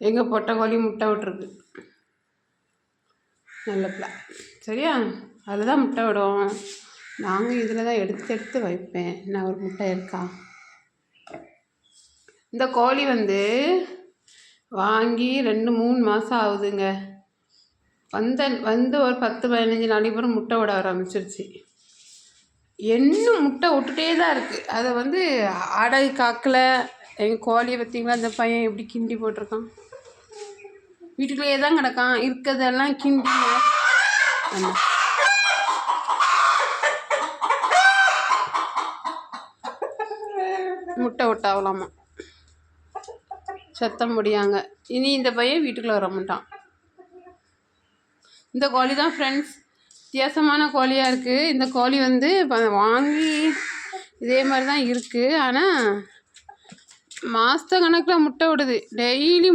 எங்கள் பொட்டை கோழி முட்டை விட்டுருக்கு. நல்ல பிள்ளை சரியா, அதில் தான் முட்டை விடும். நாங்கள் இதில் தான் எடுத்து எடுத்து வைப்பேன். நான் ஒரு முட்டை இருக்கா. இந்த கோழி வாங்கி 2-3 மாதம் ஆகுதுங்க. வந்து ஒரு 10-15 நாளைக்கு அப்புறம் முட்டை விட ஆரம்பிச்சிருச்சு. இன்னும் முட்டை விட்டுட்டே தான் இருக்குது. அதை அடகு காக்கல. எங்கள் கோழியை பார்த்தீங்களா, அந்த பையன் எப்படி கிண்டி போட்டிருக்கான். வீட்டுக்குள்ளேயே தான் கிடக்கான். இருக்கிறதெல்லாம் கிண்டி முட்டை விட்டாகலாமா, சத்தம் முடியாங்க. இனி இந்த பையன் வீட்டுக்குள்ளே வர மாட்டான். இந்த கோழி தான் ஃப்ரெண்ட்ஸ், வித்தியாசமான கோழியாக இருக்குது. இந்த கோழி வாங்கி இதே மாதிரி தான் இருக்குது. ஆனால் மாத கணக்கில் முட்டை விடுது. டெய்லி